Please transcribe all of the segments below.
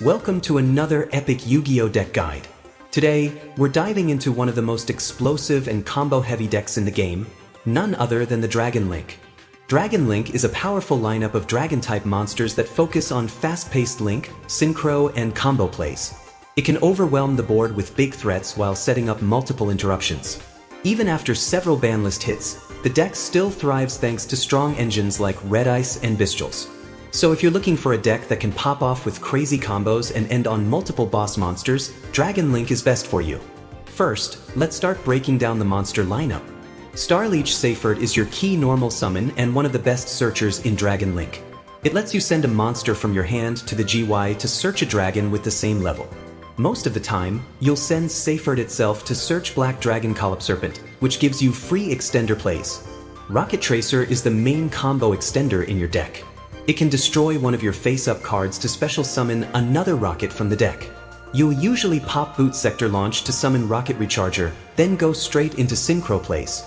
Welcome to another epic Yu-Gi-Oh deck guide. Today, we're diving into one of the most explosive and combo-heavy decks in the game, none other than the Dragon Link. Dragon Link is a powerful lineup of Dragon-type monsters that focus on fast-paced link, synchro, and combo plays. It can overwhelm the board with big threats while setting up multiple interruptions. Even after several banlist hits, the deck still thrives thanks to strong engines like Red Ice and Bestials. So if you're looking for a deck that can pop off with crazy combos and end on multiple boss monsters, Dragon Link is best for you. First, let's start breaking down the monster lineup. Starleech Seyfert is your key normal summon and one of the best searchers in Dragon Link. It lets you send a monster from your hand to the GY to search a dragon with the same level. Most of the time, you'll send Seyfert itself to search Black Dragon Serpent, which gives you free extender plays. Rocket Tracer is the main combo extender in your deck. It can destroy one of your face-up cards to special summon another rocket from the deck. You'll usually pop Boot Sector Launch to summon Rocket Recharger, then go straight into Synchro plays.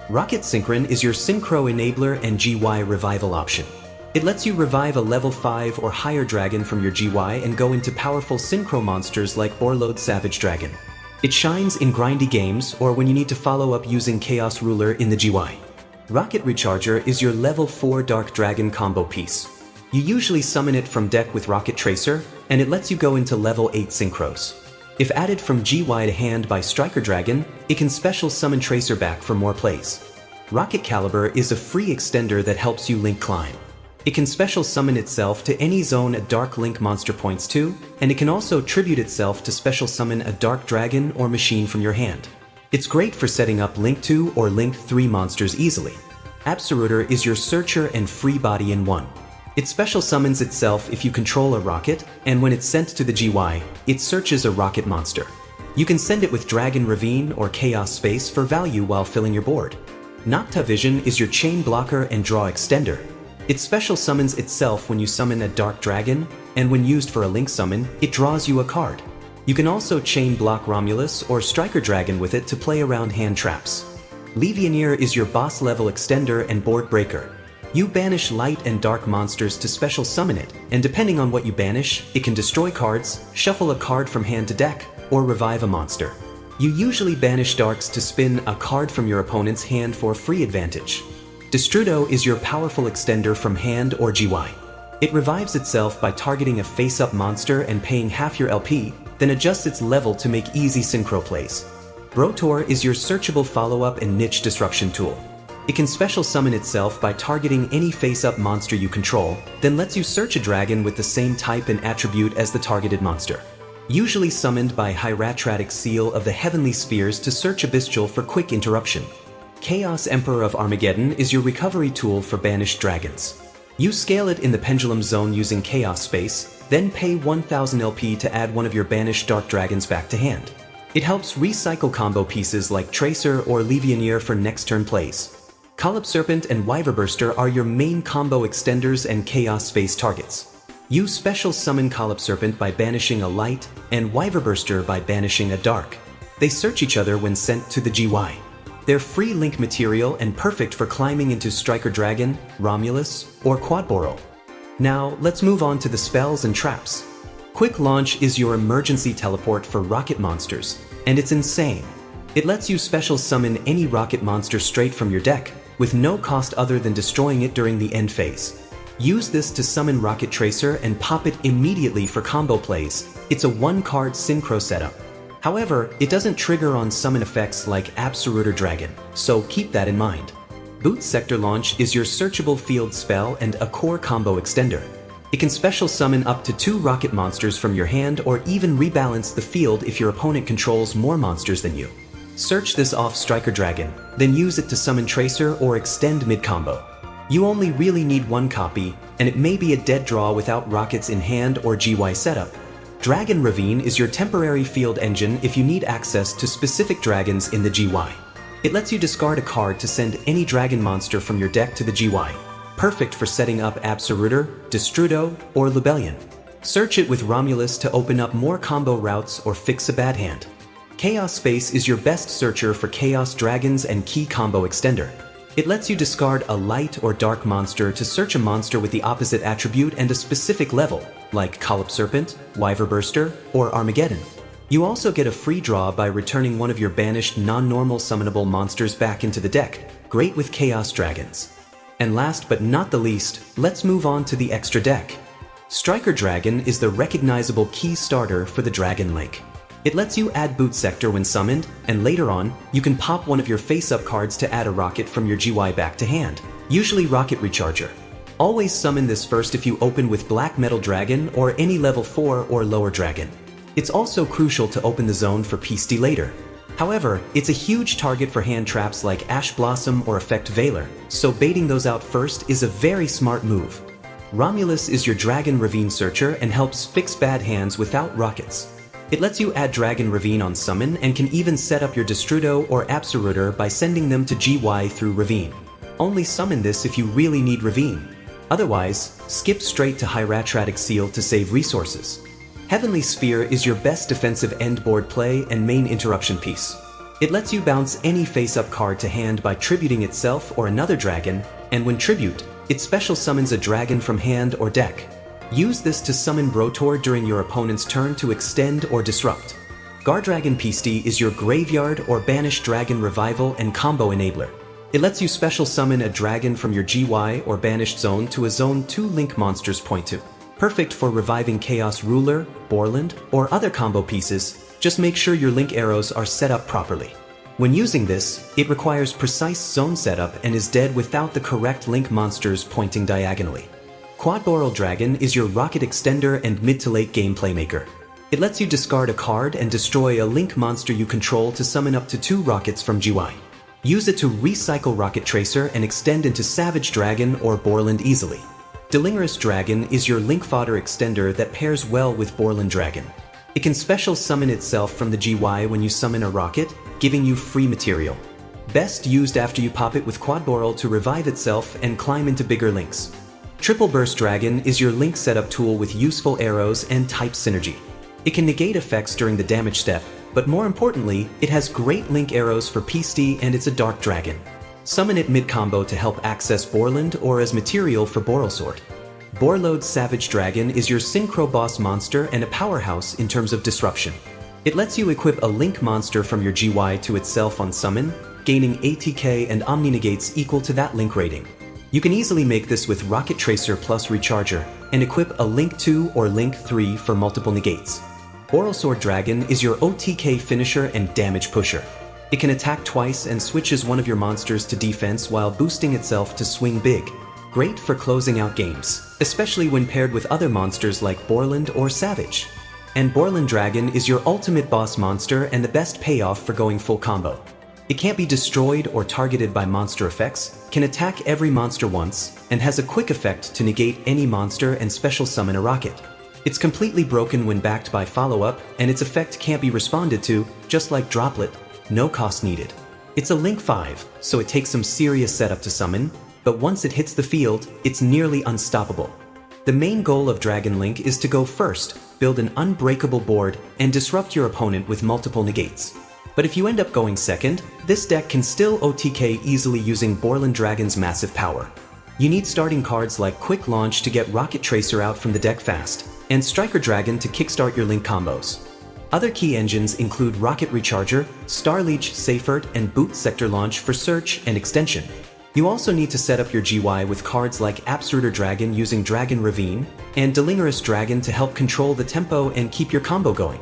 Rocket Synchron is your Synchro Enabler and GY Revival option. It lets you revive a level 5 or higher dragon from your GY and go into powerful Synchro monsters like Borlode Savage Dragon. It shines in grindy games or when you need to follow up using Chaos Ruler in the GY. Rocket Recharger is your level 4 Dark Dragon combo piece. You usually summon it from deck with Rocket Tracer, and it lets you go into level 8 Synchros. If added from GY to hand by Striker Dragon, it can special summon Tracer back for more plays. Rocket Caliber is a free extender that helps you link climb. It can special summon itself to any zone a Dark Link monster points to, and it can also tribute itself to special summon a Dark Dragon or machine from your hand. It's great for setting up Link 2 or Link 3 monsters easily. Absoluter is your searcher and free body in one. It special summons itself if you control a rocket, and when it's sent to the GY, it searches a rocket monster. You can send it with Dragon Ravine or Chaos Space for value while filling your board. Nocta Vision is your chain blocker and draw extender. It special summons itself when you summon a Dark Dragon, and when used for a Link summon, it draws you a card. You can also chain block Romulus or Striker Dragon with it to play around hand traps. Levianeer is your boss level extender and board breaker. You banish light and dark monsters to special summon it, and depending on what you banish, it can destroy cards, shuffle a card from hand to deck, or revive a monster. You usually banish darks to spin a card from your opponent's hand for free advantage. Destrudo is your powerful extender from hand or GY. It revives itself by targeting a face-up monster and paying half your LP, then adjusts its level to make easy synchro plays. Brotor is your searchable follow-up and niche disruption tool. It can special summon itself by targeting any face-up monster you control, then lets you search a dragon with the same type and attribute as the targeted monster. Usually summoned by Hieratratic Seal of the Heavenly Spheres to search a Bestial for quick interruption. Chaos Emperor of Armageddon is your recovery tool for banished dragons. You scale it in the Pendulum Zone using Chaos Space, then pay 1000 LP to add one of your banished Dark Dragons back to hand. It helps recycle combo pieces like Tracer or Levianeer for next turn plays. Serpent and Wyverburster are your main combo extenders and Chaos Space targets. You special summon Serpent by banishing a light, and Wyverburster by banishing a dark. They search each other when sent to the GY. They're free link material and perfect for climbing into Striker Dragon, Romulus, or Quadboral. Now, let's move on to the spells and traps. Quick Launch is your emergency teleport for rocket monsters, and it's insane. It lets you special summon any rocket monster straight from your deck, with no cost other than destroying it during the end phase. Use this to summon Rocket Tracer and pop it immediately for combo plays. It's a one-card synchro setup. However, it doesn't trigger on summon effects like Absoluter Dragon, so keep that in mind. Boot Sector Launch is your searchable field spell and a core combo extender. It can special summon up to 2 rocket monsters from your hand or even rebalance the field if your opponent controls more monsters than you. Search this off Striker Dragon, then use it to summon Tracer or extend mid-combo. You only really need one copy, and it may be a dead draw without rockets in hand or GY setup. Dragon Ravine is your temporary field engine if you need access to specific dragons in the GY. It lets you discard a card to send any dragon monster from your deck to the GY. Perfect for setting up Absoluter, Destrudo, or Libellion. Search it with Romulus to open up more combo routes or fix a bad hand. Chaos Space is your best searcher for Chaos Dragons and key combo extender. It lets you discard a light or dark monster to search a monster with the opposite attribute and a specific level, like Collop Serpent, Wyverburster, or Armageddon. You also get a free draw by returning one of your banished non-normal summonable monsters back into the deck, great with Chaos Dragons. And last but not the least, let's move on to the extra deck. Striker Dragon is the recognizable key starter for the Dragon Link. It lets you add Boot Sector when summoned, and later on, you can pop one of your face-up cards to add a rocket from your GY back to hand, usually Rocket Recharger. Always summon this first if you open with Black Metal Dragon or any level 4 or lower dragon. It's also crucial to open the zone for Peace later. However, it's a huge target for hand traps like Ash Blossom or Effect Veiler, so baiting those out first is a very smart move. Romulus is your Dragon Ravine Searcher and helps fix bad hands without rockets. It lets you add Dragon Ravine on summon and can even set up your Destrudo or Absolutor by sending them to GY through Ravine. Only summon this if you really need Ravine. Otherwise, skip straight to Hieratratic Seal to save resources. Heavenly Sphere is your best defensive end board play and main interruption piece. It lets you bounce any face-up card to hand by tributing itself or another dragon, and when tribute, it special summons a dragon from hand or deck. Use this to summon Brotor during your opponent's turn to extend or disrupt. Gardragon Peasty is your graveyard or banished dragon revival and combo enabler. It lets you special summon a dragon from your GY or banished zone to a zone 2 link monsters point to. Perfect for reviving Chaos Ruler, Borland, or other combo pieces, just make sure your link arrows are set up properly. When using this, it requires precise zone setup and is dead without the correct link monsters pointing diagonally. Quadboral Dragon is your rocket extender and mid to late game playmaker. It lets you discard a card and destroy a link monster you control to summon up to 2 rockets from GY. Use it to recycle Rocket Tracer and extend into Savage Dragon or Borland easily. Delingerous Dragon is your link fodder extender that pairs well with Borland Dragon. It can special summon itself from the GY when you summon a rocket, giving you free material. Best used after you pop it with Quadboral to revive itself and climb into bigger links. Triple Burst Dragon is your link setup tool with useful arrows and type synergy. It can negate effects during the damage step, but more importantly, it has great link arrows for Peasty and it's a Dark Dragon. Summon it mid-combo to help access Borland or as material for Borrelsword. Borload Savage Dragon is your Synchro boss monster and a powerhouse in terms of disruption. It lets you equip a link monster from your GY to itself on summon, gaining ATK and Omni Negates equal to that link rating. You can easily make this with Rocket Tracer plus Recharger, and equip a Link 2 or Link 3 for multiple negates. Borrelsword Dragon is your OTK finisher and damage pusher. It can attack twice and switches one of your monsters to defense while boosting itself to swing big. Great for closing out games, especially when paired with other monsters like Borland or Savage. And Borland Dragon is your ultimate boss monster and the best payoff for going full combo. It can't be destroyed or targeted by monster effects, can attack every monster once, and has a quick effect to negate any monster and special summon a rocket. It's completely broken when backed by follow-up, and its effect can't be responded to, just like Droplet, no cost needed. It's a Link 5, so it takes some serious setup to summon, but once it hits the field, it's nearly unstoppable. The main goal of Dragon Link is to go first, build an unbreakable board, and disrupt your opponent with multiple negates. But if you end up going second, this deck can still OTK easily using Borland Dragon's massive power. You need starting cards like Quick Launch to get Rocket Tracer out from the deck fast, and Striker Dragon to kickstart your Link combos. Other key engines include Rocket Recharger, Starleech, Safert, and Boot Sector Launch for search and extension. You also need to set up your GY with cards like Absolutor Dragon using Dragon Ravine, and Delingerous Dragon to help control the tempo and keep your combo going.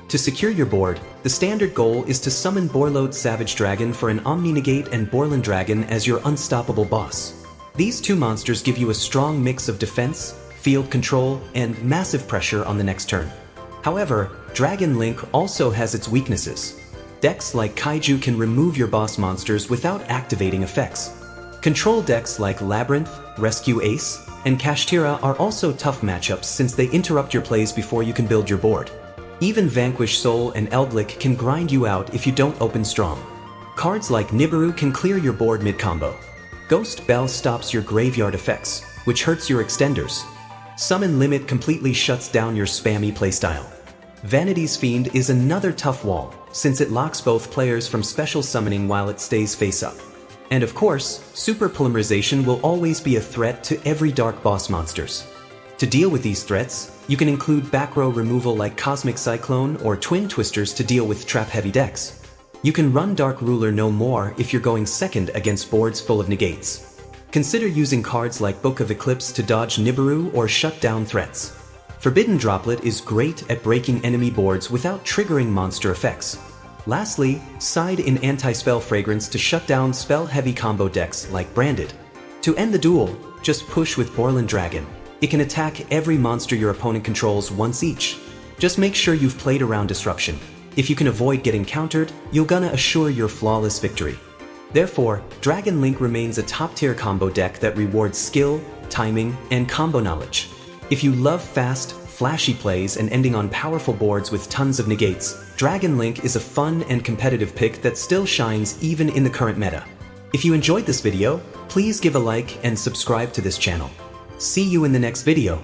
To secure your board, the standard goal is to summon Borload Savage Dragon for an Omni Negate and Borland Dragon as your unstoppable boss. These two monsters give you a strong mix of defense, field control, and massive pressure on the next turn. However, Dragon Link also has its weaknesses. Decks like Kaiju can remove your boss monsters without activating effects. Control decks like Labyrinth, Rescue Ace, and Kashtira are also tough matchups since they interrupt your plays before you can build your board. Even Vanquish Soul and Eldlik can grind you out if you don't open strong. Cards like Nibiru can clear your board mid-combo. Ghost Bell stops your graveyard effects, which hurts your extenders. Summon Limit completely shuts down your spammy playstyle. Vanity's Fiend is another tough wall, since it locks both players from special summoning while it stays face-up. And of course, Super Polymerization will always be a threat to every Dark Boss monsters. To deal with these threats, You can include back row removal like Cosmic Cyclone or Twin Twisters to deal with trap-heavy decks. You can run Dark Ruler no more if you're going second against boards full of negates. Consider using cards like Book of Eclipse to dodge Nibiru or shut down threats. Forbidden Droplet is great at breaking enemy boards without triggering monster effects. Lastly, side in Anti-Spell Fragrance to shut down spell-heavy combo decks like Branded. To end the duel, just push with Borland Dragon. It can attack every monster your opponent controls once each. Just make sure you've played around Disruption. If you can avoid getting countered, you're gonna assure your flawless victory. Therefore, Dragon Link remains a top-tier combo deck that rewards skill, timing, and combo knowledge. If you love fast, flashy plays and ending on powerful boards with tons of negates, Dragon Link is a fun and competitive pick that still shines even in the current meta. If you enjoyed this video, please give a like and subscribe to this channel. See you in the next video.